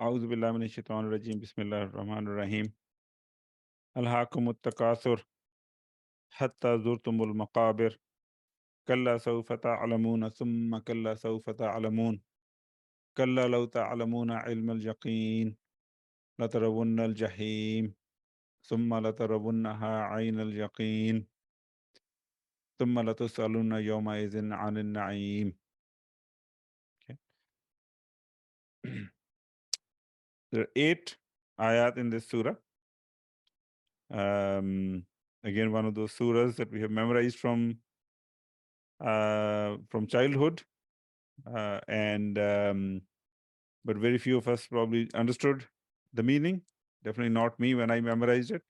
أعوذ بالله من الشيطان الرجيم بسم الله الرحمن الرحيم ألهاكم التكاثر حتى زرتم المقابر كلا سوف تعلمون ثم كلا سوف تعلمون كلا لو تعلمون علم اليقين لترون الجحيم ثم لترونها عين اليقين ثم لتسألن يومئذ عن النعيم. Okay. There are 8 ayat in this surah. Again, one of those surahs that we have memorized from childhood, but very few of us probably understood the meaning. Definitely not me when I memorized it.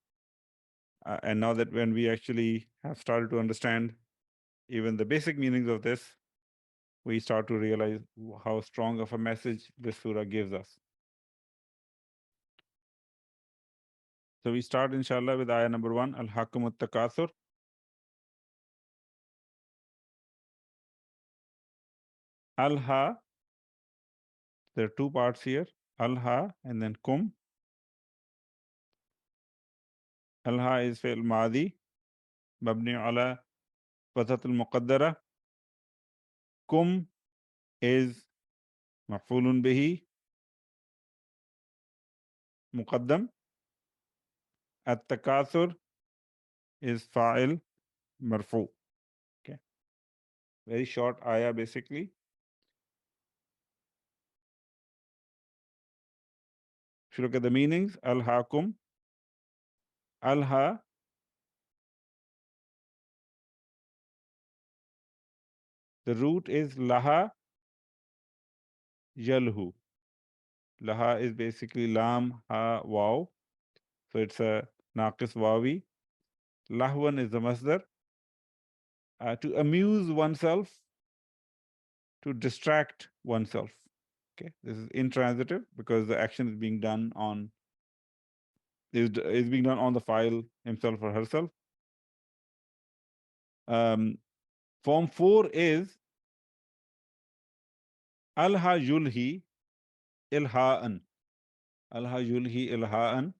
And now that when we actually have started to understand even the basic meanings of this, we start to realize how strong of a message this surah gives us. So we start, inshallah, with ayah number 1, Al-Hakum At-Takaasur. Al-Ha, there are 2 parts here, Al-Ha and then Kum. Al-Ha is fi'l Madi, Mabni ala Fathat al-Muqaddara. Kum is مفعول به مقدم. التكاثر is فاعل مرفوع. Okay. Very short ayah basically. If you look at the meanings, al-hakum, al-ha, the root is laha yalhu. Laha is basically lam, ha, waw. So it's a naqis wawi. Lahwan is the masdar. To amuse oneself, to distract oneself. Okay, this is intransitive because the action is being done on being done on the file himself or herself. Form 4 is alha yulhi ilha'an. Alha yulhi ilha'an.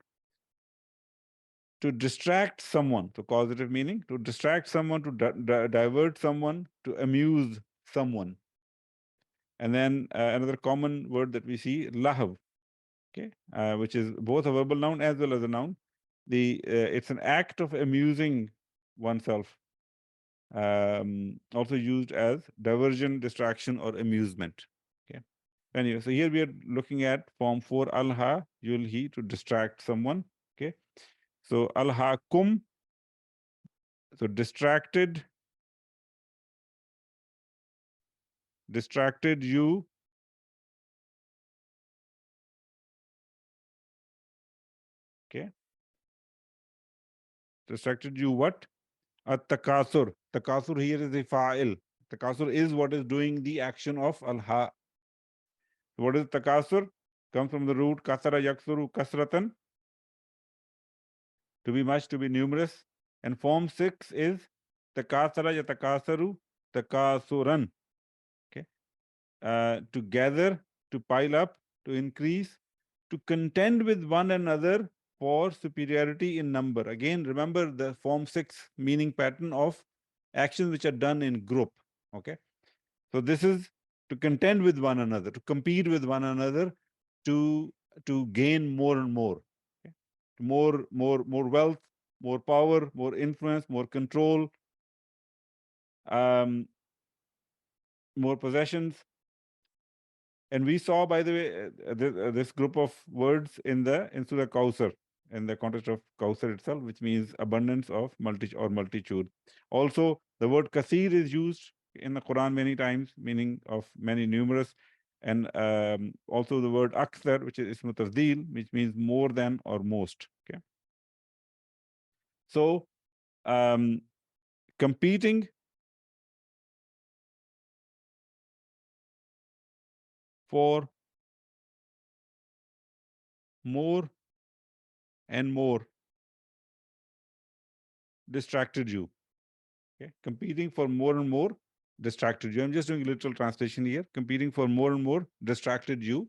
To distract someone, to causative meaning, to distract someone, to divert someone, to amuse someone. And then another common word that we see, lahav, okay, which is both a verbal noun as well as a noun. It's an act of amusing oneself, also used as diversion, distraction, or amusement. Okay. Anyway, so here we are looking at form 4, alha yulhi, to distract someone. Okay. So alha kum, so distracted you. Okay. Distracted you what? At-Takaasur. Takaasur here is a fa'il. Takaasur is what is doing the action of al-ha. What is Takaasur? Comes from the root kasara yaksuru kasratan, to be much, to be numerous. And form 6 is Takasara yatakasaru takasuran. Okay. To gather, to pile up, to increase, to contend with one another for superiority in number. Again, remember the form 6 meaning pattern of actions which are done in group. Okay. So this is to contend with one another, to compete with one another, to gain more and more. Okay. More wealth, more power, more influence, more control, more possessions. And we saw, by the way, this group of words in Surah Kausar, in the context of Kausar itself, which means abundance of multitude. Also, the word kasir is used in the Quran many times, meaning of many, numerous. And also the word akthar, which is ismu tafdeel, which means more than or most. Okay. So, competing for more and more distracted you. Okay. Competing for more and more distracted you. I'm just doing a literal translation here. Competing for more and more distracted you.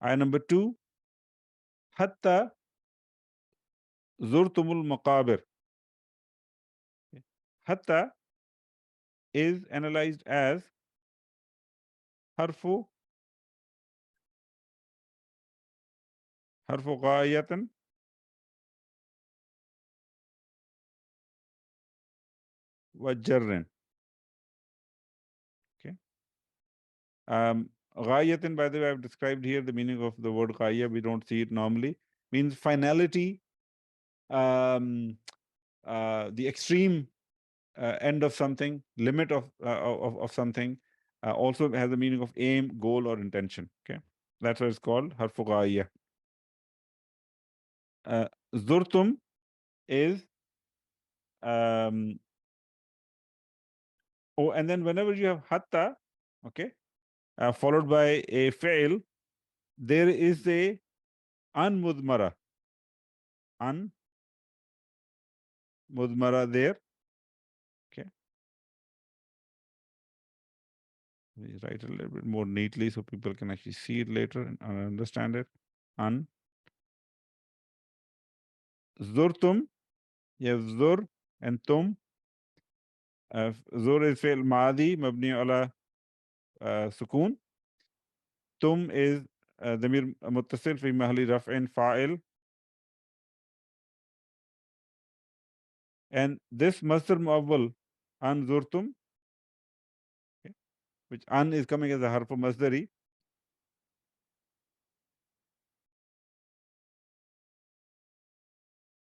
Ayah number 2, hatta zurtumul maqabir. Hatta is analyzed as harfu ghayatan wa jarrin. Okay. Ghayatin, by the way, I've described here the meaning of the word ghaya. We don't see it normally. Means finality, the extreme end of something, limit of something. Also has the meaning of aim, goal, or intention. Okay, that's what it's called, harfu ghaya. Zurtum is and then whenever you have hatta, okay, followed by a fi'l, there is a unmudmara there. Okay, let me write a little bit more neatly so people can actually see it later and understand it. Zurtum, you have zur and tum. zur is fi'l maadi mabni ala sukun. Tum is damir muttasil fi mahli raf'in fa'il. And this masdar muawwal an zurtum, okay, which an is coming as a harfu masdari,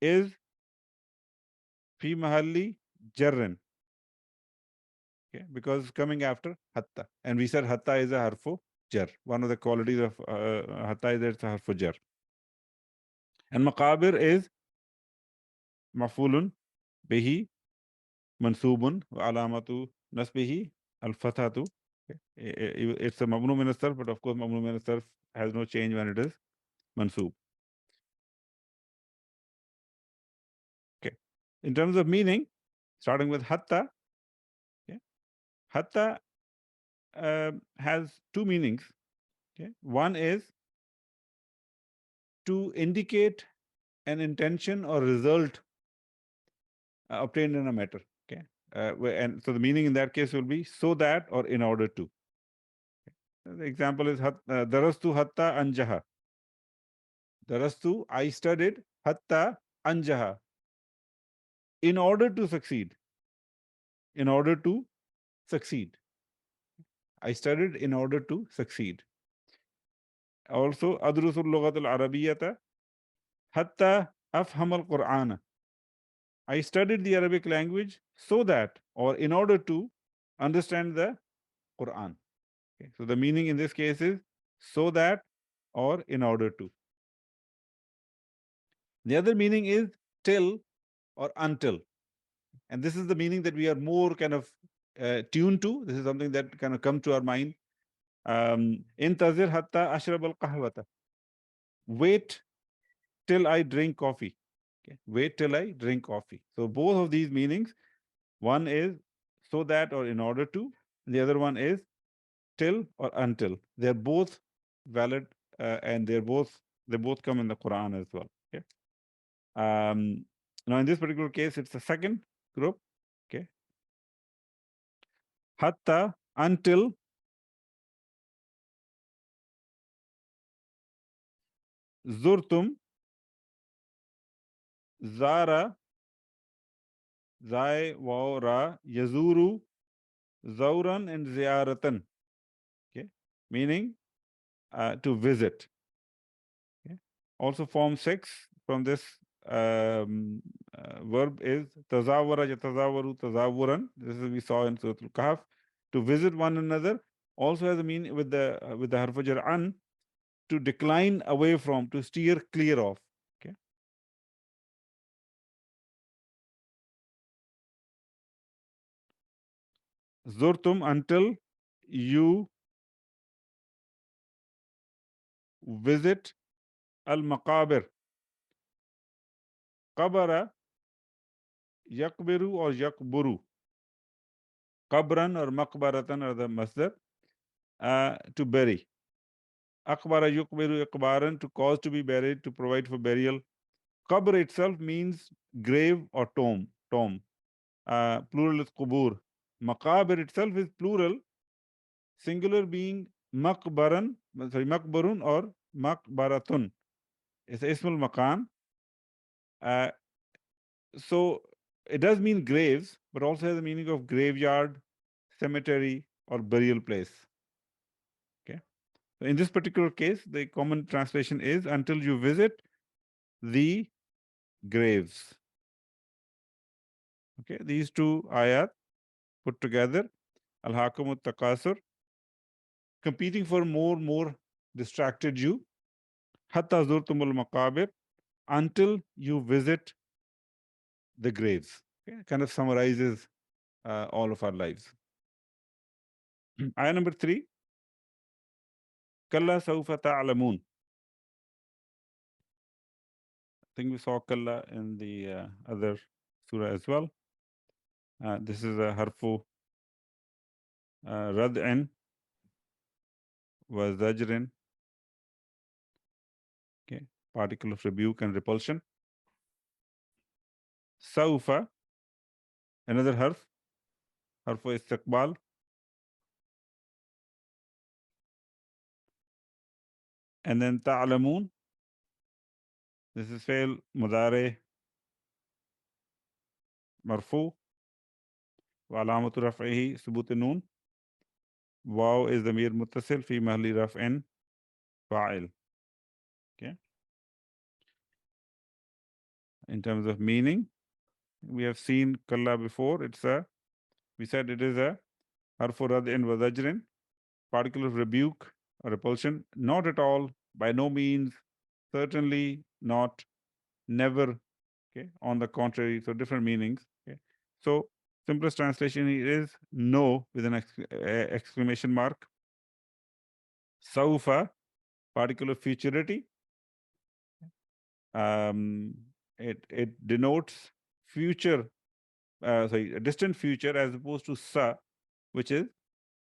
is fi mahalli jarran. Okay, because it's coming after hatta, and we said hatta is a harfu jar. One of the qualities of hatta is that it's a harfu jar. And maqabir is mafulun bihi mansubun wa alamatu nasbihi al fathatu. Okay. It's a mamnu min as-sarf, but of course mamnu min as-sarf has no change when it is mansub. Okay. In terms of meaning, starting with hatta, okay, hatta has two meanings. Okay. One is to indicate an intention or result obtained in a matter. Okay. And so the meaning in that case will be so that or in order to. Okay. The example is darastu hatta anjaha. Darastu, I studied hatta anjaha. In order to succeed. In order to succeed. I studied in order to succeed. Also, adrusul lughat al-arabiyyata hatta afham al-Qur'ana. I studied the Arabic language so that or in order to understand the Quran. Okay. So the meaning in this case is so that or in order to. The other meaning is till or until. And this is the meaning that we are more kind of tuned to. This is something that kind of come to our mind. Intazir hatta ashrab al-qahwata. Wait till I drink coffee. Okay. Wait till I drink coffee. So both of these meanings, one is so that or in order to, the other one is till or until. They're both valid and they both come in the Quran as well. Okay. Now in this particular case, it's the second group. Okay. Hatta, until. Zurtum, zara, zai, waw, ra, yazuru, zauran, and ziyaratan. Okay. Meaning to visit. Okay. Also form 6 from this verb is tazawara, yatazawaru, tazawuran. This is we saw in Surat al-Kahf. To visit one another also has a meaning with the harf jar an, to decline away from, to steer clear of. Okay. Zurtum, until you visit al-maqabir. Qabara, yakbiru or yakburu. Qabran or maqbaratan are the masdar, to bury. Akbara yukbiru ikbaran, to cause to be buried, to provide for burial. Qabr itself means grave or tomb. Tomb. Plural is qubur. Maqabir itself is plural, singular being maqbaran, maqbarun or maqbaratun. It's ismul makan. Uh, so it does mean graves, but also has the meaning of graveyard, cemetery, or burial place. Okay. So in this particular case, the common translation is until you visit the graves. Okay, these two ayat put together, al-Takasur, competing for more distracted you, hatta zurtumul maqabir, until you visit the graves. Okay, kind of summarizes all of our lives. Ayah number 3, kalla sawfa ta'lamun. I think we saw kalla in the other surah as well. This is a harfu rad'in wa zajrin. Okay, particle of rebuke and repulsion. Sawfa, another harfu istiqbal. And then ta'lamun, this is fail mudare marfu wa alamatu raf'ihi subut nun. Waw is the mir muttasil fi mahli raf'in fa'il. Okay. In terms of meaning, we have seen kalla before. We said it is a harfu rad'in wa zajrin, particle of rebuke or repulsion. Not at all, by no means, certainly not, never. Okay. On the contrary, so different meanings. Okay. So simplest translation here is no with an exclamation mark. Saufa, particle of futurity. It denotes future, a distant future, as opposed to sa, which is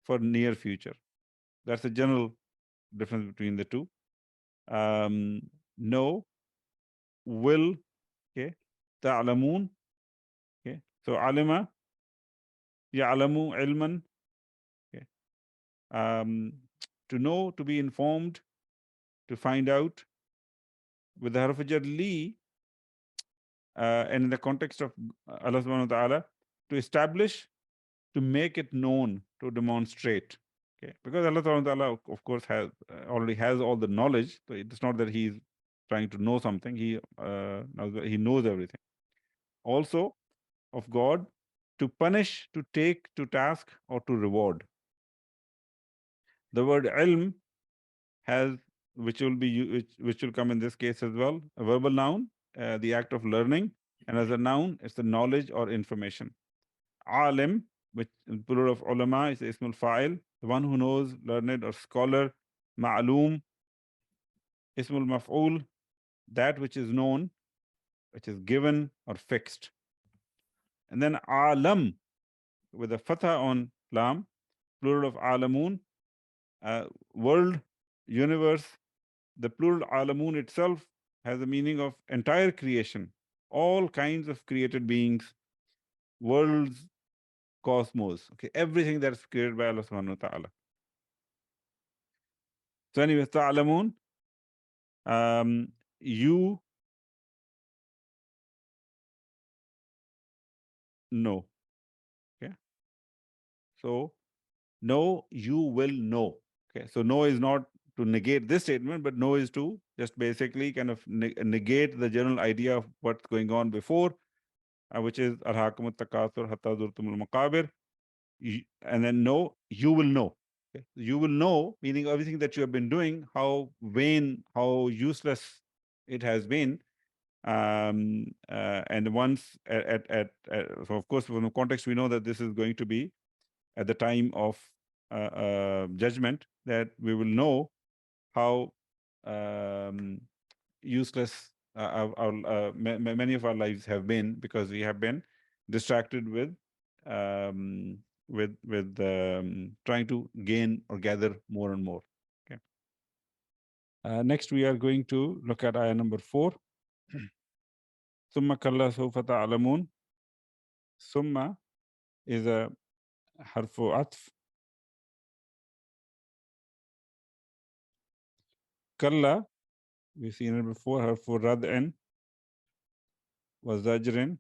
for near future. That's a general difference between the two. No, will, okay, ta'lamun, okay. So alima, ya'lamu ilman, okay. To know, to be informed, to find out. With the harf jar li, and in the context of Allah subhanahu wa ta'ala, to establish, to make it known, to demonstrate. Okay, because Allah subhanahu wa ta'ala, of course, has already has all the knowledge. So it's not that he's trying to know something. He knows everything. Also, of God, to punish, to take to task, or to reward. The word ilm has, which will come in this case as well, a verbal noun, the act of learning, and as a noun, it's the knowledge or information. Alim, which in plural of ulama is ismul fa'il, the one who knows, learned or scholar. Ma'loom, ismul maf'ul, that which is known, which is given or fixed. And then alam, with a fatha on lam, plural of alamun, world, universe. The plural alamun itself has the meaning of entire creation, all kinds of created beings, worlds, cosmos. Okay, everything that's created by Allah subhanahu wa ta'ala. So anyway, ta'alamun, you know. Okay. So no, you will know. Okay. So no is not to negate this statement, but no is to just basically kind of negate the general idea of what's going on before, which is al-Takaasur hatta zurtumul maqabir. And then no, you will know. Okay. You will know, meaning everything that you have been doing, how vain, how useless it has been. And once so of course, from the context, we know that this is going to be at the time of judgment, that we will know how useless many of our lives have been, because we have been distracted with trying to gain or gather more and more. Okay. Next, we are going to look at ayah number 4. ثم كلا سوف تعلمون. ثم is a حرف عطف. كلا, we've seen it before, حرف ردع وزجر,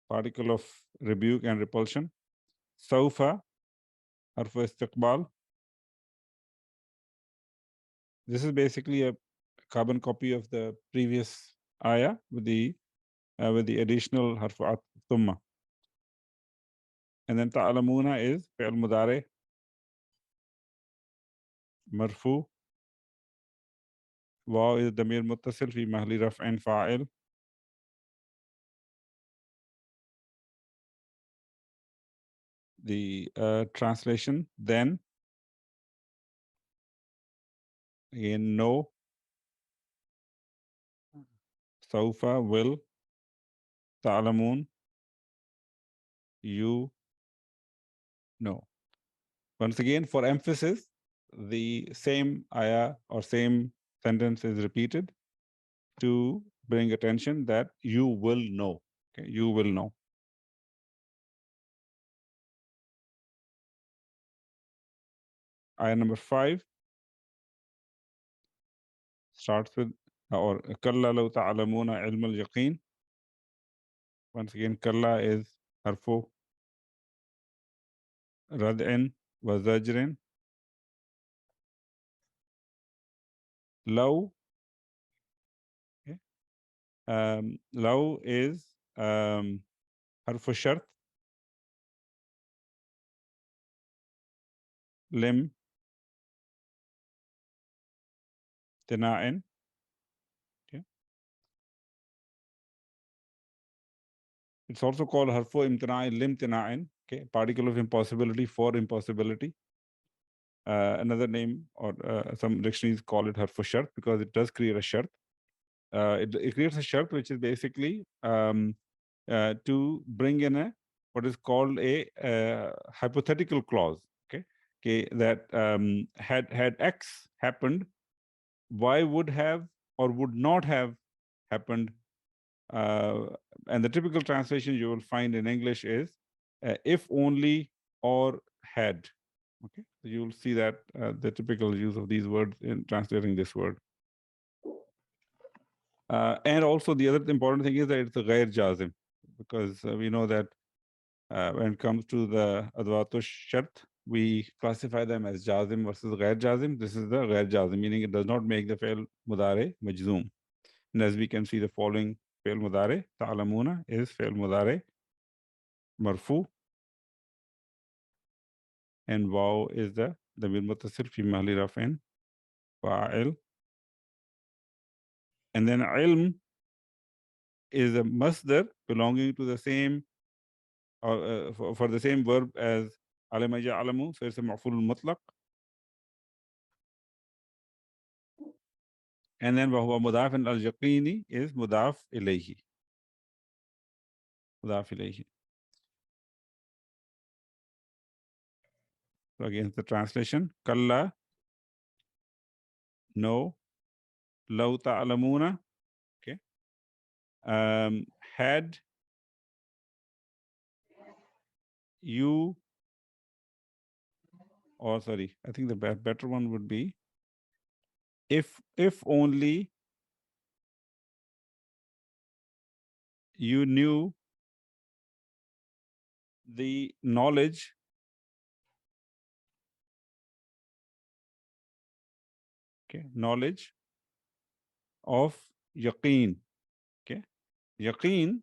particle of rebuke and repulsion. سوف, حرف استقبال. This is basically a carbon copy of the previous ayah with the additional حرف عطف ثم. And then تعلمون is فعل مضارع مرفوع. واو is ضمير متصل في محل رفع فاعل. The translation then, again no, سوف will, تعلمون you know. Once again, for emphasis, the same ayah or same sentence is repeated to bring attention that you will know. Okay, you will know. Ayah number 5 starts with or كلا لو تعلمون علم اليقين. Once again, كلا is حرف ردع وزجر. لو, okay. لو is حرف الشرط. لم امتناع. Okay. It's also called حرف امتناع لامتناع. Okay, particle of impossibility for impossibility. Another name or some dictionaries call it حرف الشرط because it does create a shart. It creates a shart which is basically to bring in a what is called a hypothetical clause. Okay, okay, that had X happened, Y would have or would not have happened. And the typical translation you will find in English is if only or had. Okay, so you will see that the typical use of these words in translating this word. And also the other important thing is that it's a ghair jazim, because we know that when it comes to the adwatu shart, we classify them as jazim versus ghair jazim. This is the ghair jazim, meaning it does not make the fi'l mudare majzoom. And as we can see, the following fi'l mudare, ta'lamuna, is fi'l mudare marfu, and waw is the damir muttasil fi mahli raf'in fa'il. And then ilm is a masdar belonging to the same for the same verb as alima ya'lamu, so it's a ma'ful mutlaq. And then وهو مضاف al-yaqini is mudaf ilayhi. Mudaf ilayhi. So again, the translation, kalla, no, law ta'lamuna, okay, had you, or sorry, I think the better one would be if only you knew the knowledge knowledge of yaqeen. Okay, yaqeen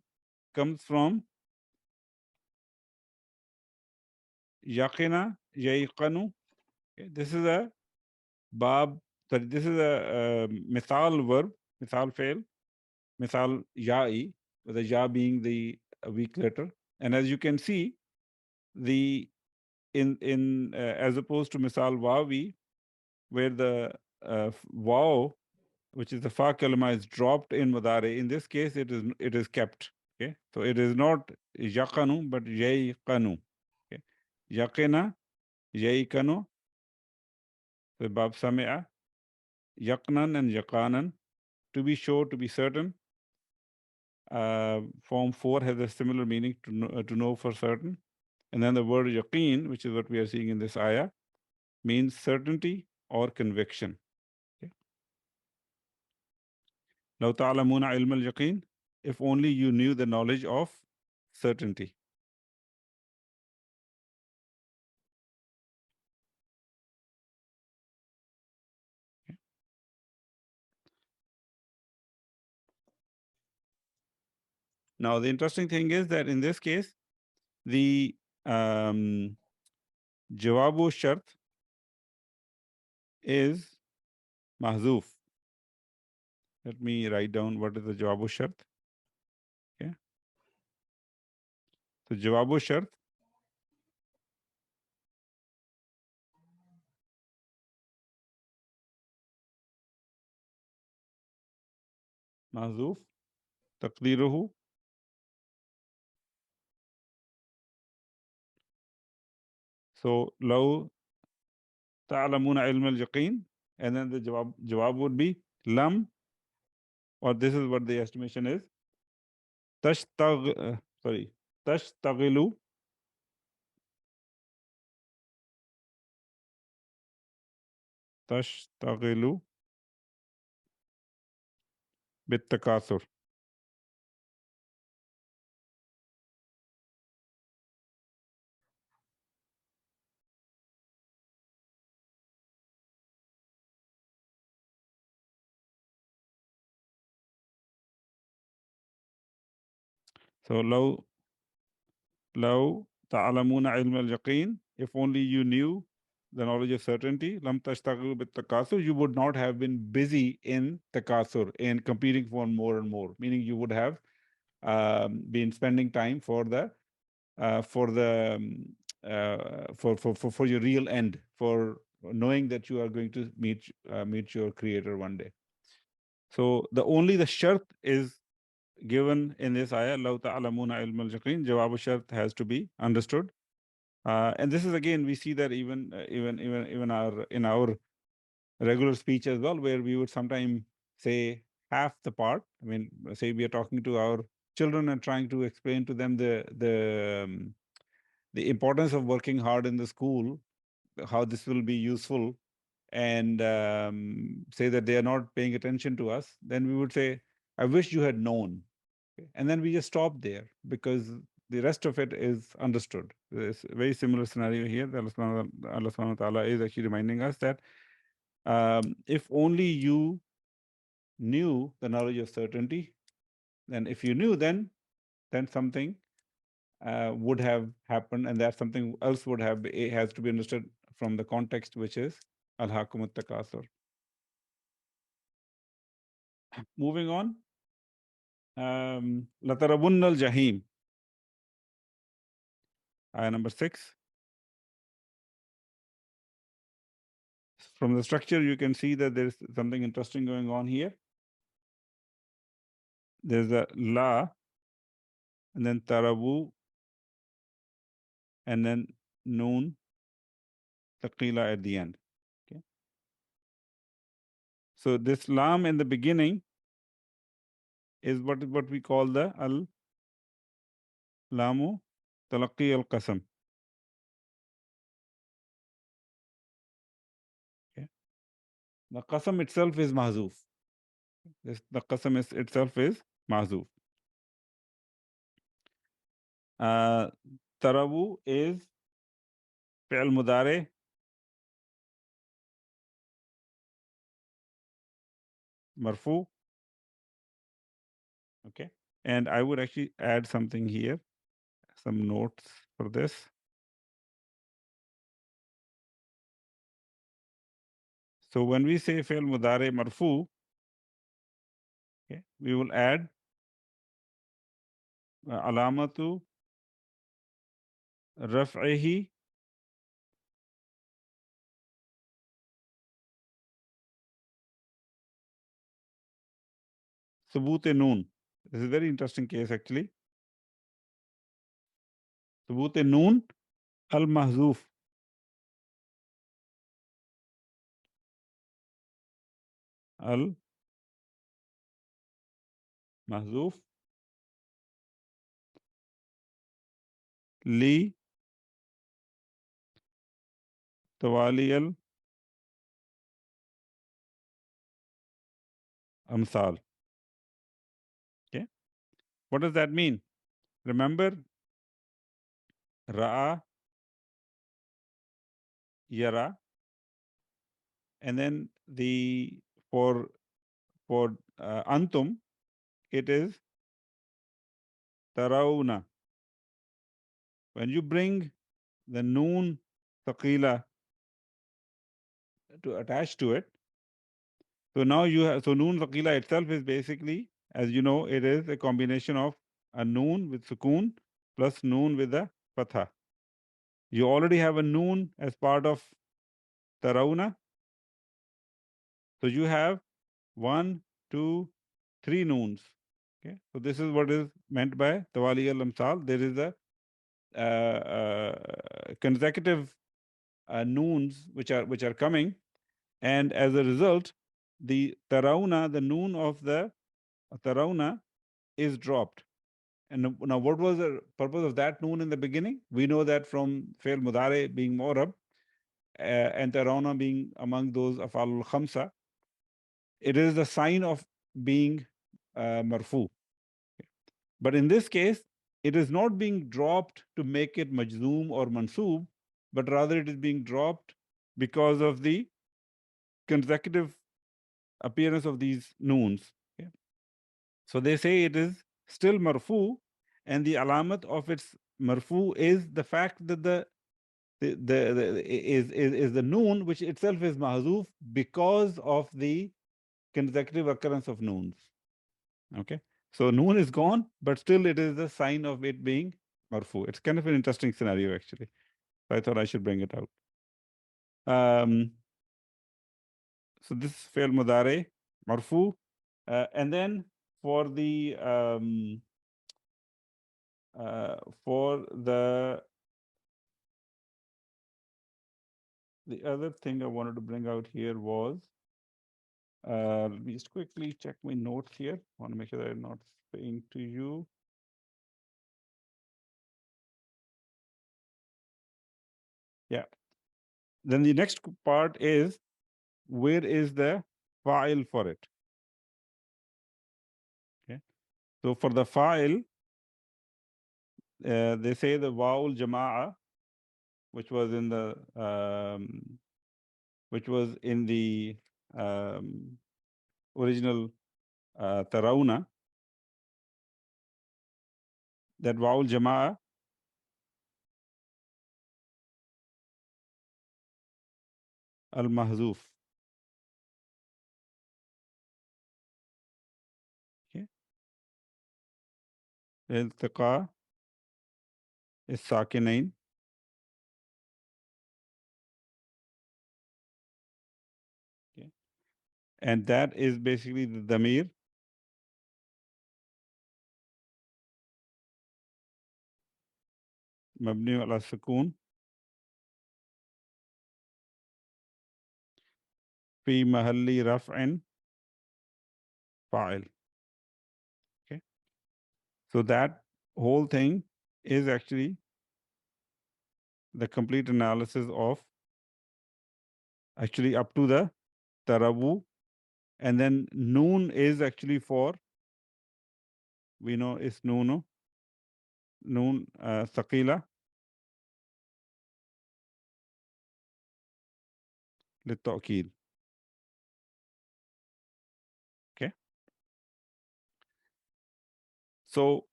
comes from yaqina yaqanu. Okay, this is a bab. Sorry, this is a mithal verb, mithal fail, mithal ya'i, with the ya being the weak letter. And as you can see, the in as opposed to mithal wawi, where the waw, which is the fa kalima, is dropped in mudare. In this case, it is kept. Okay, so it is not yaqanu but yaqanu. Okay, yaqina, yaqanu. The bab sami'a, yaqnan and yaqanan, to be sure, to be certain. Form 4 has a similar meaning, to know for certain. And then the word yaqeen, which is what we are seeing in this ayah, means certainty or conviction. Okay. لو تعلمون علم اليقين, if only you knew the knowledge of certainty. Now, the interesting thing is that in this case, the jawabu shart is mahzuf. Let me write down what is the jawabu shart. Okay. So jawabu shart mahzuf taqdiruhu so law ta'lamuna ilm al-yaqeen, and then the jawab would be lam, or this is what the estimation is. Tashtaghilu bit-takaasur. So law ta'lamuna ilm al-yaqeen, if only you knew the knowledge of certainty, lam tashtaghilu bit-takaasur, you would not have been busy in takasur, in competing for more and more, meaning you would have been spending time for your real end, for knowing that you are going to meet your creator one day. So the shart is given in this ayah, law ta'lamuna ilm al-yaqeen, jawab shart has to be understood. And this is, again, we see that even in our regular speech as well, where we would sometimes say half the part. I mean, say we are talking to our children and trying to explain to them the importance of working hard in the school, how this will be useful, and say that they are not paying attention to us, then we would say, I wish you had known. Okay. And then we just stop there because the rest of it is understood. There's a very similar scenario here. That Allah subhanahu wa ta'ala is actually reminding us that if only you knew the knowledge of certainty, then if you knew, then something would have happened, and that something else would have, it has to be understood from the context, which is al-hakum at-takaasur. Moving on, latarabunna al-jahim, ayah number 6. From the structure, you can see that there's something interesting going on here. There's a la, and then tarabu, and then noon, taqila at the end. Okay. So this lam in the beginning is what we call the al-lamu talaqi al-qasam. Okay. The qasam itself is mahzuf. The qasam itself is mahzuf. Tarabu is fi'l mudare, marfu. Okay. And I would actually add something here, some notes for this. So when we say fi'l mudare marfu, okay, we will add alamatu raf'ihi subut noon. This is a very interesting case actually. Subut noon al mahzuf. al mahzuf li tawali al amsal. Okay, what does that mean? Remember, ra'a, yara, and then the for antum, it is tarawna. When you bring the noon thaqila to attach to it, so now you have, so noon thaqila itself is basically, as you know, it is a combination of a noon with sukoon plus noon with a fatha. You already have a noon as part of tarawna, so you have 1, 2, 3 noons. Okay, so this is what is meant by tawali al amsal. There is a consecutive noons which are coming, and as a result, the tarawna, the noon of the tarawna, is dropped. And now, what was the purpose of that noon in the beginning? We know that from fail mudare being morab, and tarawna being among those afalul khamsa, it is the sign of being marfu. But in this case, it is not being dropped to make it majzoom or mansoob, but rather it is being dropped because of the consecutive appearance of these noons. Okay? So they say it is still marfu, and the alamat of its marfu is the fact that is the noon, which itself is mahzuf because of the consecutive occurrence of noons. Okay, so noon is gone, but still it is a sign of it being marfu. It's kind of an interesting scenario, actually. So I thought I should bring it out. So this is fail mudare, marfu, and then for the for the other thing I wanted to bring out here was, let me just quickly check my notes here. I want to make sure that I'm not saying to you. Yeah. Then the next part is, where is the file for it? Okay. So for the file, they say the waul jama'a, which was in the original tarawna, that waul jama'a al mahzuf. Okay. Iltiqa is sakinain. Okay. And that is basically the damir mabni ala sukun fi mahalli raf'in fa'il. Okay. So that whole thing is actually the complete analysis of actually up to the tarabu, and then noon is actually for, we know is noon thaqila للتأكيد. Okay. So,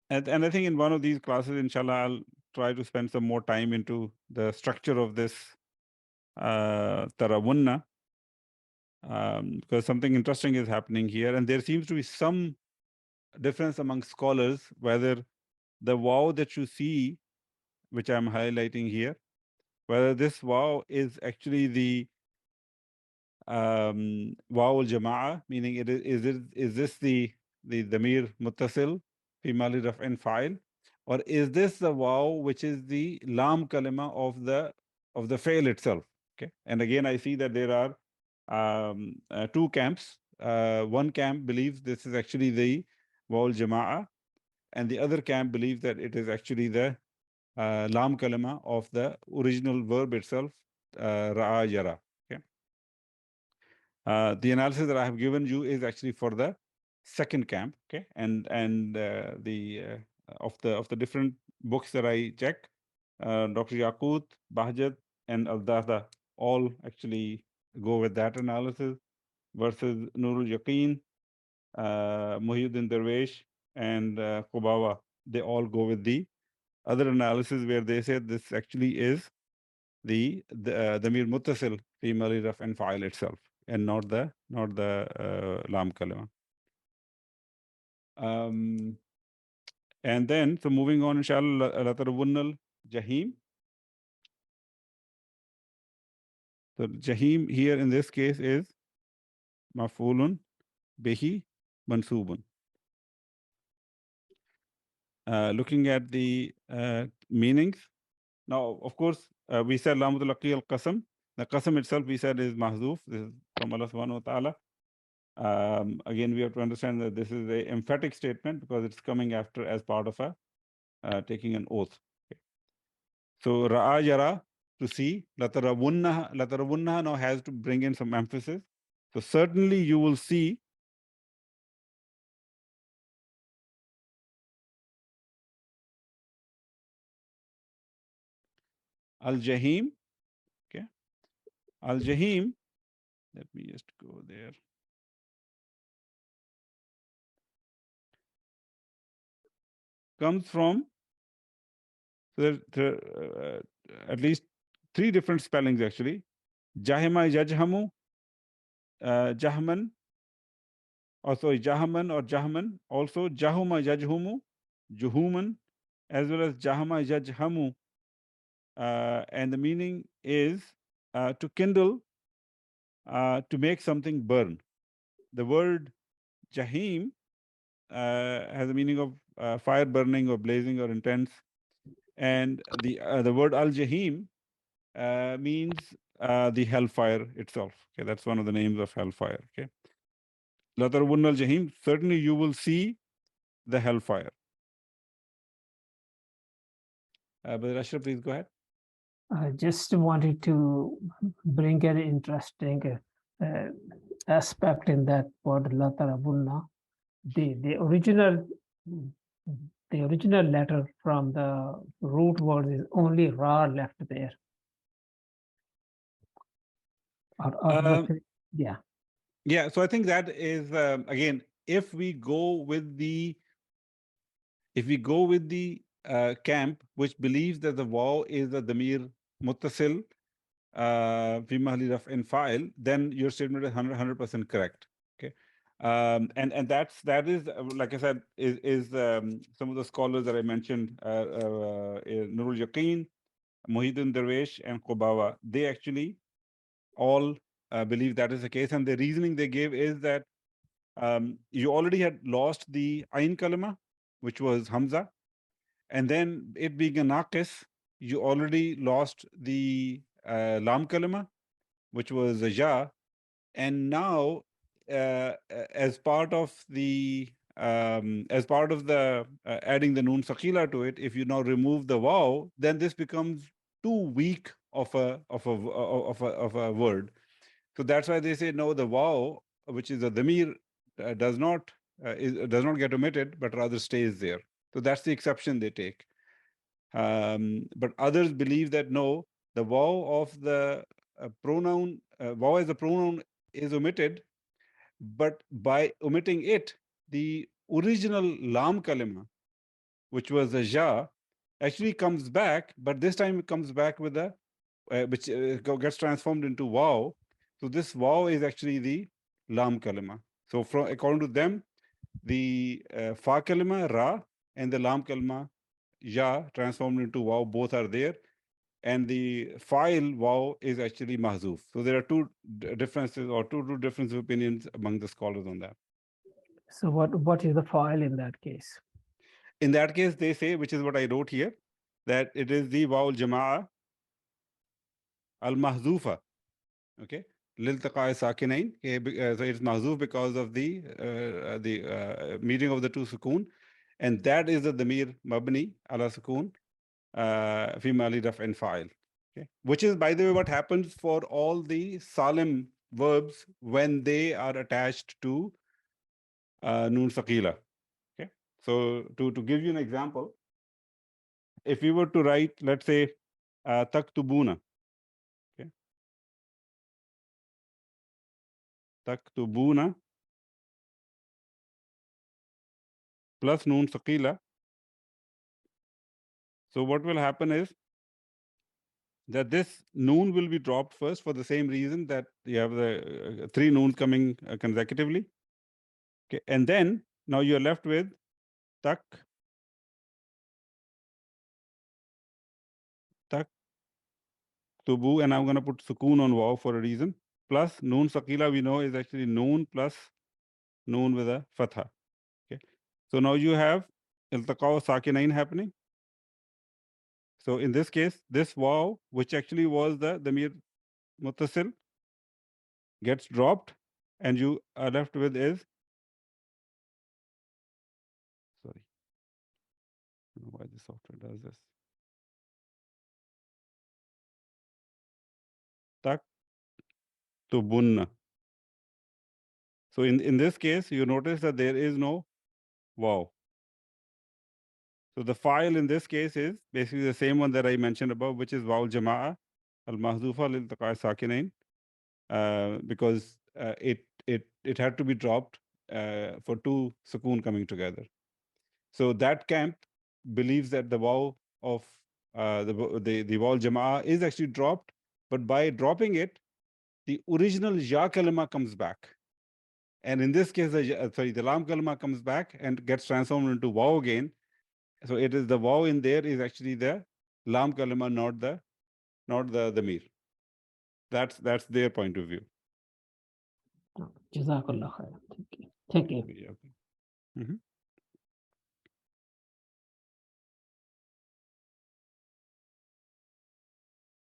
and I think in one of these classes, inshallah, I'll try to spend some more time into the structure of this tarawunna, because something interesting is happening here, and there seems to be some difference among scholars whether the waw that you see, which I'm highlighting here, whether this waw is actually the waw al-jama'a, meaning is this the damir muttasil fi mali raf'in fa'il, or is this the waw which is the lam kalima of the fail itself? Okay, and again I see that there are two camps. One camp believes this is actually the waw al-jama'a, and the other camp believes that it is actually the lam kalima of the original verb itself, ra'a yara. Okay. The analysis that I have given you is actually for the second camp. Okay, and the of the different books that I checked, Dr. Yaqut, Bahjat, and Al-Dahda all actually go with that analysis versus Nurul Yaqeen, Muhyiddin Darwish, and Qubawa. They all go with the other analysis where they say this actually is the Mir Muttasil fi Mali Raf and Fa'il itself, and not the Lam Kalima. And then, so moving on, inshallah, Latarawunnal Jahim. So Jahim here in this case is Maf'ulun Bihi Mansubun. Looking at the meanings. Now, of course, we said Lamatul Aqi al-Qasam. The Qasam itself, we said, is Mahzuf. This is from Allah subhanahu wa ta'ala. Again, we have to understand that this is a emphatic statement because it's coming after as part of a taking an oath. Okay. So ra'a yara, to see, latarawunnaha now has to bring in some emphasis. So certainly you will see al-jahim. Okay, al-jahim. Let me just go there. Comes from, so there at least three different spellings actually. Jahima yajhamu, jahman, or sorry, Jahaman or Jahman, also Jahuma Yajhumu, Juhuman, as well as Jahama Yajhamu. And the meaning is to kindle, to make something burn. The word Jahim has a meaning of fire burning or blazing or intense. And the word Al-Jahim means the hellfire itself. Okay, that's one of the names of hellfire. Okay. Latarwun al-Jahim, certainly you will see the hellfire. Brother Ashraf, please go ahead. I just wanted to bring an interesting aspect in that word latarabunna. The original letter from the root word is only ra left there. Yeah. Yeah, so I think that is again, if we go with the camp which believes that the waw is the damir muttasil fi mahli raf'in fa'il, then your statement is 100% correct. Okay, and that is like I said, is some of the scholars that I mentioned, Nurul Yaqeen, Muhyiddin Darwish, and Qubawa, they actually all believe that is the case, and the reasoning they gave is that you already had lost the ayn kalima, which was Hamza, and then it being a naqis, you already lost the lam kalima, which was a ja, and now as part of the adding the noon sakila to it, if you now remove the waw, then this becomes too weak of a word. So that's why they say no, the waw, which is a damir, does not get omitted, but rather stays there. So that's the exception they take. But others believe that no, the waw of the pronoun, waw as a pronoun is omitted, but by omitting it, the original lam kalima, which was a ja, actually comes back, but this time it comes back with a which gets transformed into waw. So this waw is actually the lam kalima. So according to them, the fa kalima ra and the lam kalima ja transformed into waw, both are there, and the file waw is actually mahzuf. So there are two differences or two different opinions among the scholars on that. So what is the file in that case? In that case, they say, which is what I wrote here, that it is the waw al-jama'a al-mahzufa. Okay, للتقاء ساكنين. So it's mahzuf because of the meeting of the two sukun, and that is the damir mabni ala sukun fi mali raf'in fa'il. Okay, which is, by the way, what happens for all the salim verbs when they are attached to noon saqila. Okay, so to give you an example, if we were to write, let's say, taktubuna, okay, taktubuna plus noon saqila. So what will happen is that this noon will be dropped first for the same reason that you have the three noons coming consecutively. Okay, and then now you're left with tak, tak, tubu, and I'm going to put sukoon on waw for a reason. Plus noon sakila, we know, is actually noon plus noon with a fatha. Okay, so now you have iltaqaw sakinain happening. So in this case, this waw, which actually was the damir muttasil, gets dropped, and you are left with is, sorry, I don't know why the software does this. Tak tubunna. So in this case, you notice that there is no waw. So the file in this case is basically the same one that I mentioned above, which is waw jama'a al mahzufa lil taqa'i sakinain, because it had to be dropped for two sukoon coming together. So that camp believes that the waw of the waw jama'a is actually dropped, but by dropping it, the original ya kalima comes back. And in this case, the lam kalima comes back and gets transformed into waw again. So it is the waw in there is actually the lam kalima, not the damir. That's their point of view. Jazakallah khair. Thank you. Thank you. Yeah, okay. Mhm.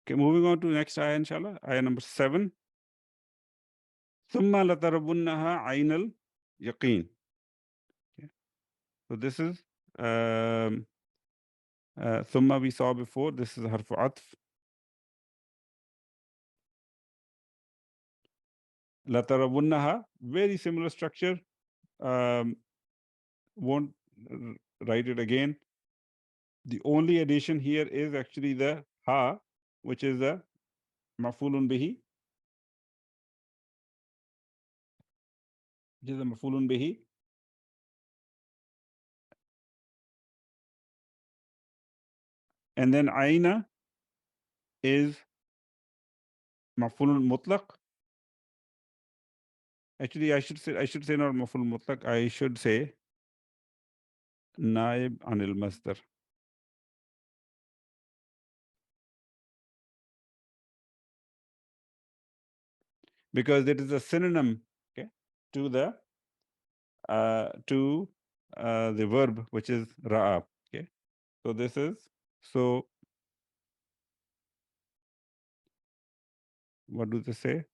Okay, moving on to next ayah, inshallah. Ayah number 7. ثُمَّ لَتَرَوُنَّهَا عَيْنَ الْيَقِينِ. Okay. So this is ثُمَّ we saw before. This is harfu atf. لَتَرَوُنَّهَا, very similar structure. Won't write it again. The only addition here is actually the ha, which is the maf'ulun bihi. Which is the maf'ulun bihi. And then aina is maf'ulun mutlaq. Actually, I should say not maf'ul mutlaq. I should say naib anil masdar. Because it is a synonym, okay, to the verb, which is ra'a. Okay, so this is, so what do they say?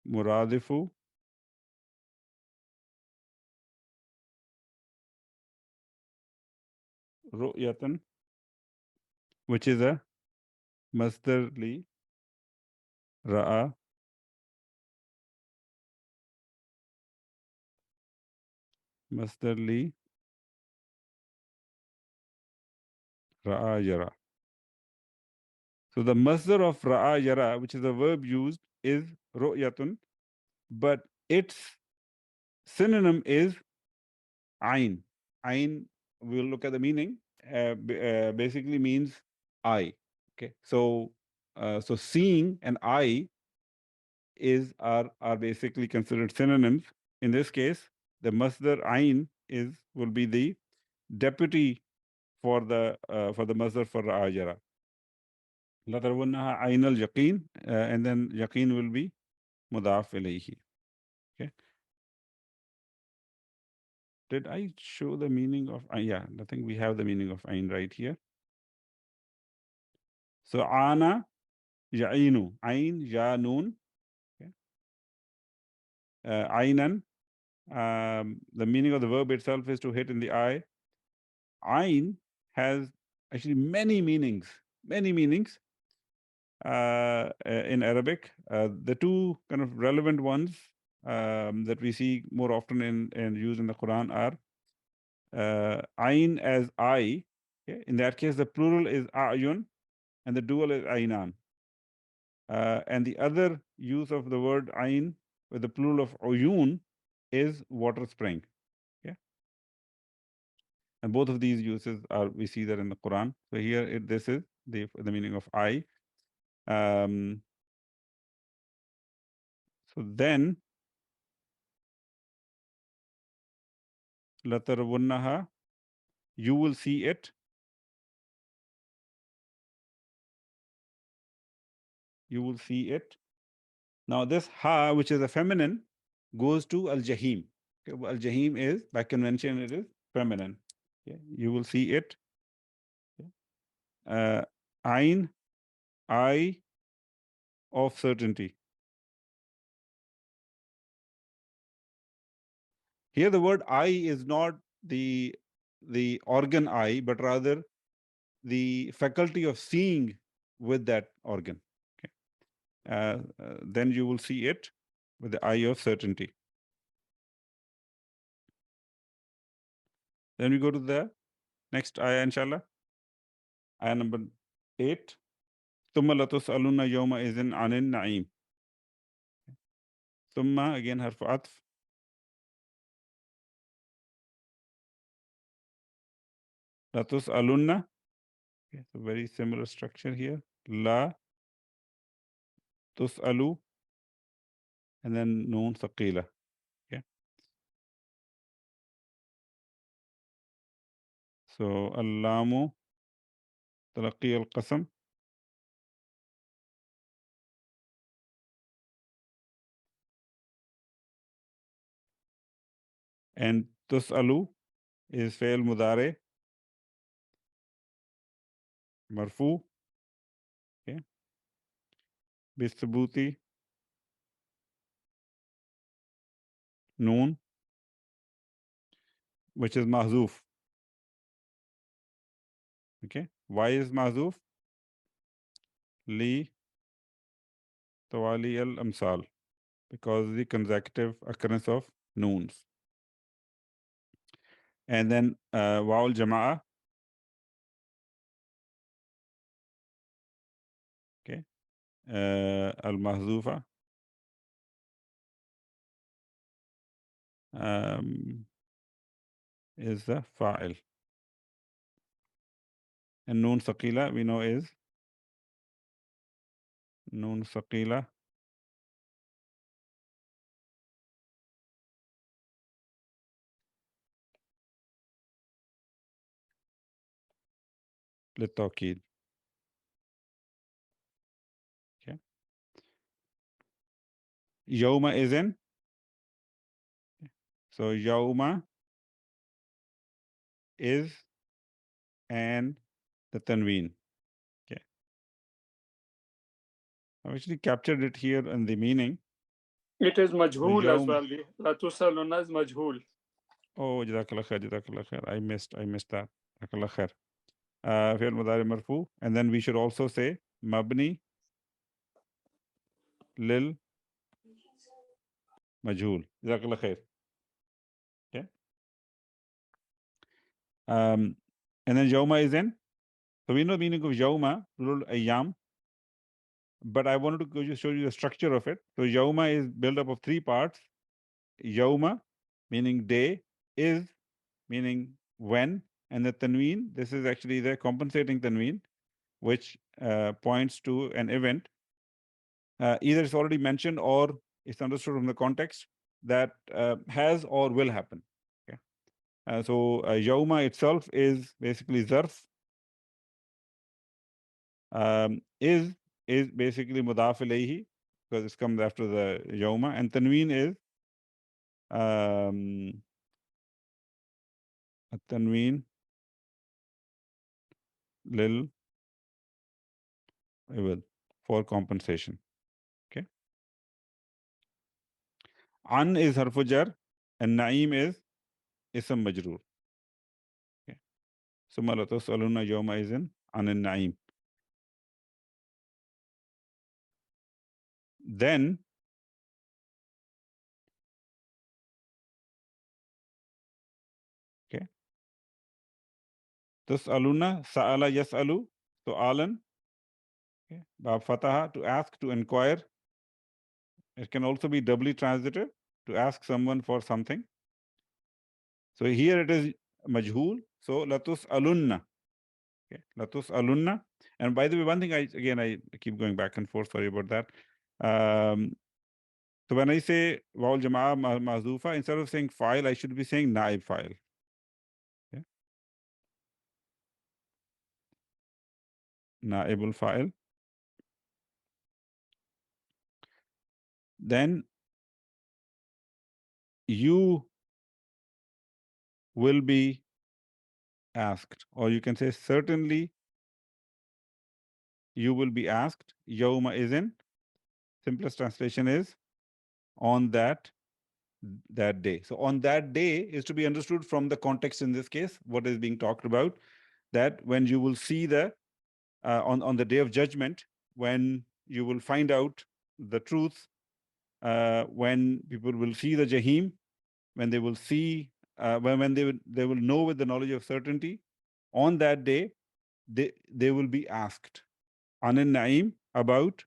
Muradifu ru'yatan, which is a masdar li ra'a, masdar li ra'a yara. So the masdar of ra'a yara, which is a verb used, is ru'yatun, but its synonym is ayn. Ayn, we'll look at the meaning, basically means eye. Okay, so so seeing and eye are basically considered synonyms. In this case, the masdar ayn will be the deputy for the masdar for ra'ajara. لَتَرَوُنَّهَا عَيْنَ الْيَقِينِ, and then yaqeen will be mudaf ilayhi. Okay. Did I show the meaning of ayn? Yeah, I think we have the meaning of ayn right here. So ana ya'inu, ayn ya noon. Okay. Aynan. The meaning of the verb itself is to hit in the eye. Ayn has actually many meanings in Arabic. The two kind of relevant ones that we see more often in used in the Quran are ayn as eye. Okay? In that case, the plural is ayun and the dual is aynan. And the other use of the word ayn with the plural of uyun is water spring. Okay? And both of these uses are, we see that in the Quran. So here this is the meaning of eye. So then لَتَرَوُنَّهَا, you will see it. You will see it. Now this ha, which is a feminine, goes to al-jahim. Okay, al-jahim is, by convention, it is feminine. Okay, you will see it. Ayn, eye of certainty. Here the word eye is not the organ eye, but rather the faculty of seeing with that organ. Okay. Then you will see it with the eye of certainty. Then we go to the next ayah, inshallah. Ayah number 8. ثُمَّ لَتُسْأَلُنَّ يَوْمَئِذٍ عَنِ النَّعِيمِ. ثُمَّ, again, harf atf. لَتُسْأَلُنَّ. Okay, so very similar structure here. La tus'alu, and then noon thaqila. Okay. So allamu talaqi al-qasam. And tus'alu is fail mudare marfu. Okay. Bithubuti noon, which is mahzuf. Okay. Why is mahzuf? Li tawali al-amsal, because the consecutive occurrence of noons. And then waw al-jama'a. Okay. Al-mahzufa. Is the fa'il. And noon thaqila, we know, is noon thaqila للتوكيد. Okay. Yawma isn't. So yawma is and the tanween. Okay. I've actually captured it here in the meaning. It is majhul as yawm- well. La tusaluna is majhul. Oh, jazakallah khair. I missed that. Jazakallah khair. Fi'l mudari marfu. And then we should also say mabni lil majhul. Jazakallah khair. Okay. And then yawma is in. So we know the meaning of yawma, plural ayyam. But I wanted to show you the structure of it. So yawma is built up of 3 parts. Yawma, meaning day, is meaning when, and the tanween, this is actually the compensating tanween, which points to an event. Either it's already mentioned or it's understood from the context that has or will happen. Okay. So yawma itself is basically zarf. Is basically mudaf ilayhi, because it comes after the yawma, and tanween is التنوين lil for compensation. Okay. An is harfu jar, and Naeem is ism majroor. Okay. Summa la tus'aluna yawma izin anin Naeem. Then okay. Tus'aluna sa'ala yas'alu su'alan. Okay. Bab fataha, to ask, to inquire. It can also be doubly transited, to ask someone for something. So here it is majhul. So latus alunna. Okay, latus alunna. And by the way, one thing I keep going back and forth. Sorry about that. So when I say waul jamaa mahzufa, instead of saying file, I should be saying naib file. Okay. Naibul file. Then you will be asked, or you can say certainly you will be asked. Yawma izin. Simplest translation is on that day. So on that day is to be understood from the context in this case, what is being talked about, that when you will see the on the day of judgment, when you will find out the truth, when people will see the Jahim, when they will see when they will know with the knowledge of certainty, on that day they will be asked anin Naeem, about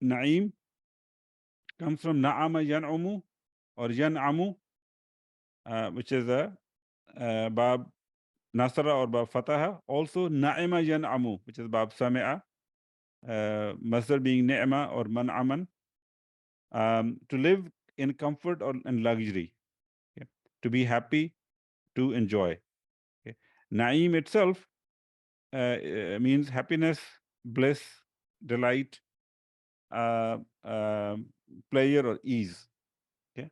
Naeem. Comes from na'ama yan'umu or yan'amu, which is a bab nasra or bab fataha. Also na'ima yan'amu, which is bab sami'a, masdar being ni'ma or man'aman, to live in comfort or in luxury, okay? To be happy, to enjoy. Okay? Na'im itself means happiness, bliss, delight, pleasure or ease. Okay?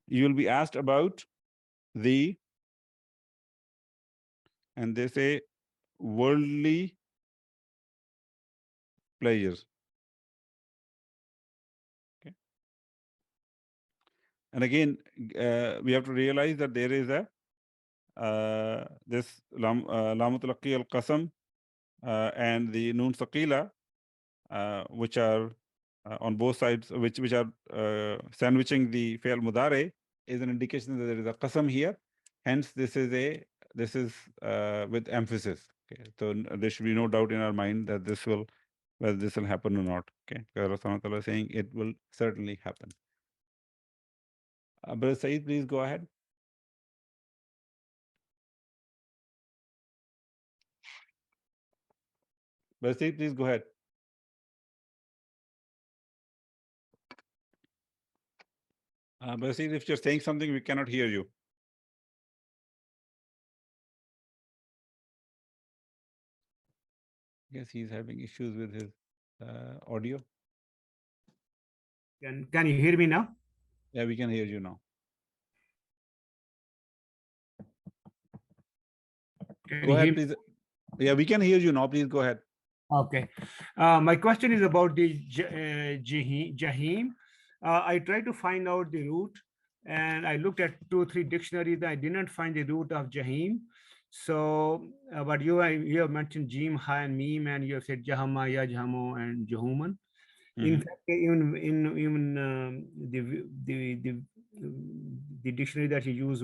You will be asked about the, and they say, worldly pleasures. Okay. And again, we have to realize that there is a this lamutulaqi al-qasam and the noon saqila, which are on both sides, which are sandwiching the fi'l mudare, is an indication that there is a qasam here. Hence, this is with emphasis. Okay, so there should be no doubt in our mind that whether this will happen or not. Okay, because Allah Subhanahu wa Ta'ala is saying it will certainly happen. Brother Saeed, please go ahead. Brother Saeed, please go ahead. Brother Saeed, if you're saying something, we cannot hear you. Yes, he's having issues with his audio. Can you hear me now? Yeah, we can hear you now. Go ahead, please. Yeah, we can hear you now. Please go ahead. Okay. My question is about the Jahim. I tried to find out the root, and I looked at 2 or 3 dictionaries. I did not find the root of Jahim. So, but you have mentioned Jim, Ha, and Meme, and you have said Jahama, Yajhamo, and Jahuman. In fact, even the dictionary that you use,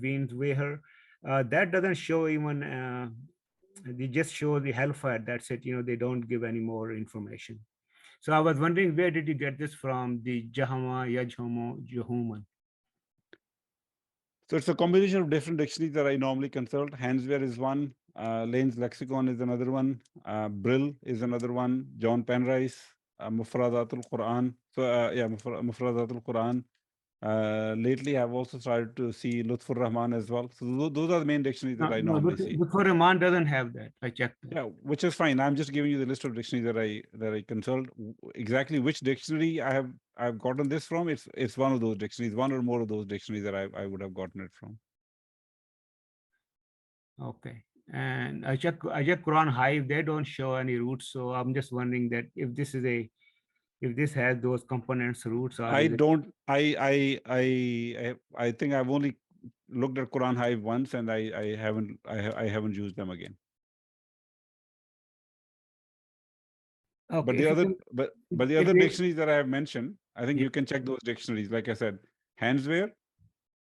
Wiens Weher, that doesn't show even. They just show the hellfire. That's it. They don't give any more information. So I was wondering, where did you get this from? The Jahama, Yajhomo, Jahuman. So it's a combination of different dictionaries that I normally consult. Hanswehr is one. Lane's Lexicon is another one. Brill is another one. John Penrice, Mufradatul Quran. So Mufradatul Quran. Lately, I've also started to see Lutfur Rahman as well. So those are the main dictionaries that I normally see. Lutfur Rahman doesn't have that. I checked. Yeah, which is fine. I'm just giving you the list of dictionaries that I consult. Exactly which dictionary I've gotten this from. It's one of those dictionaries, one or more of those dictionaries that I would have gotten it from. Okay. And I check Quran Hive, they don't show any roots. So I'm just wondering that if this has those components roots, or I is it- don't. I think I've only looked at Quran Hive once, and I haven't used them again. okay, But if the you other can- but the if other they- dictionaries that I have mentioned, I think Yeah. you can check those dictionaries. Like I said, Hanswear,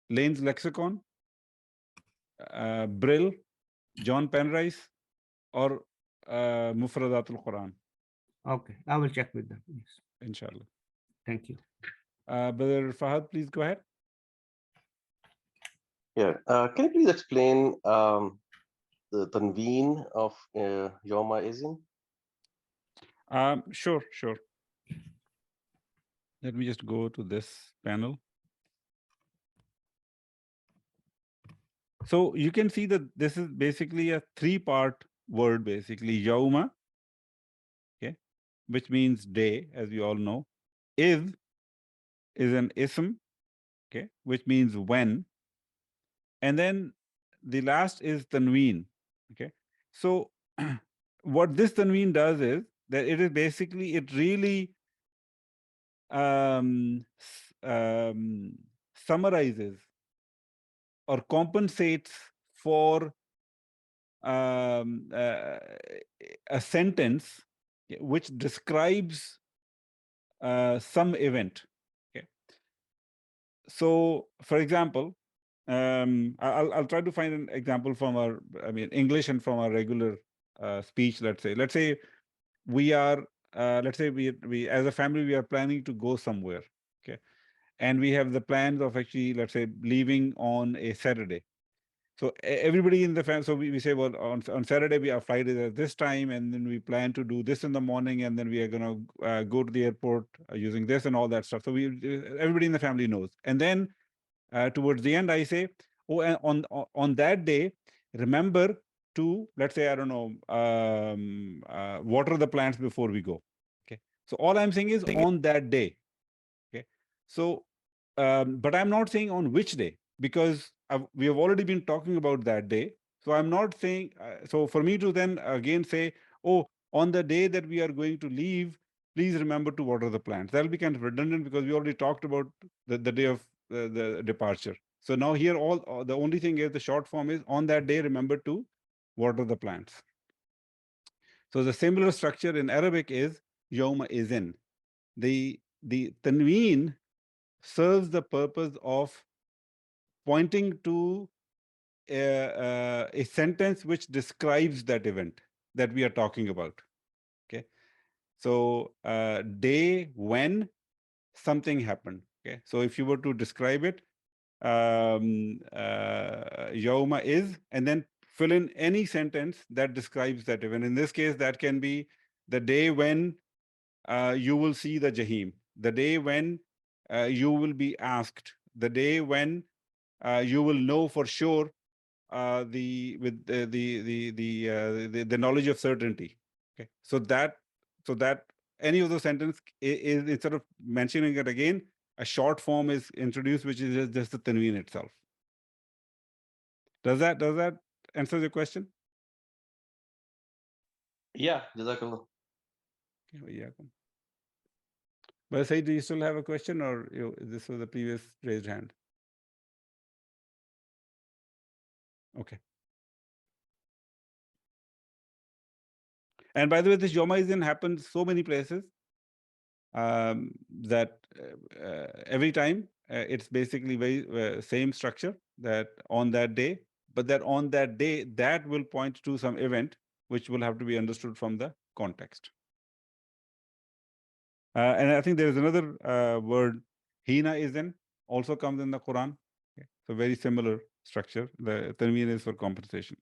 Lane's Lexicon, Brill, John Penrice, or Mufradatul Quran, Okay, I will check with them. Yes, inshallah. thank you. Brother Fahad, please go ahead. Yeah. Can you please explain the tanween of Yoma Izin? Sure. Let me just go to this panel. So you can see that this is basically a three-part word, basically. Yauma, okay, which means day, as we all know. Is an ism, okay, which means when. And then the last is tanween, okay. So what this tanween does is that it is basically, it really summarizes or compensates for a sentence which describes some event. Okay. So, for example, I'll try to find an example from our, English and from our regular speech. Let's say we are, let's say we as a family, we are planning to go somewhere. Okay. And we have the plans of actually, let's say, leaving on a Saturday. So everybody in the family, so we say, well, on Saturday, our flight is at this time, and then we plan to do this in the morning, and then we are going to go to the airport using this and all that stuff. So everybody in the family knows. And then towards the end, I say, oh, and on that day, remember to, let's say, I don't know, water the plants before we go. Okay. So all I'm saying is on that day. Okay. So, but I'm not saying on which day, because we have already been talking about that day. So I'm not saying, so for me to then again say, oh, on the day that we are going to leave, please remember to water the plants. That'll be kind of redundant because we already talked about the day of the departure. So now here, the only thing is the short form is on that day, remember to water the plants. So the similar structure in Arabic is Yawma izin. The tanween serves the purpose of pointing to a sentence which describes that event that we are talking about. Okay. So day when something happened. Okay. So if you were to describe it, Yawma is, and then fill in any sentence that describes that event. In this case, that can be the day when you will see the Jahim, the day when you will be asked, the day when you will know for sure the knowledge of certainty. Okay, so that any of those sentences is instead of mentioning it again, a short form is introduced, which is just the tanween itself. Does that answer your question? Yeah, Jazakallah. Okay, yeah. But say, do you still have a question, or this was the previous raised hand? Okay. And by the way, this Yawma izin happens so many places that every time it's basically very same structure, that on that day, but that on that day, that will point to some event which will have to be understood from the context. And I think there is another word, Hina izin, also comes in the Quran. Okay. So very similar structure. The tanween is for compensation.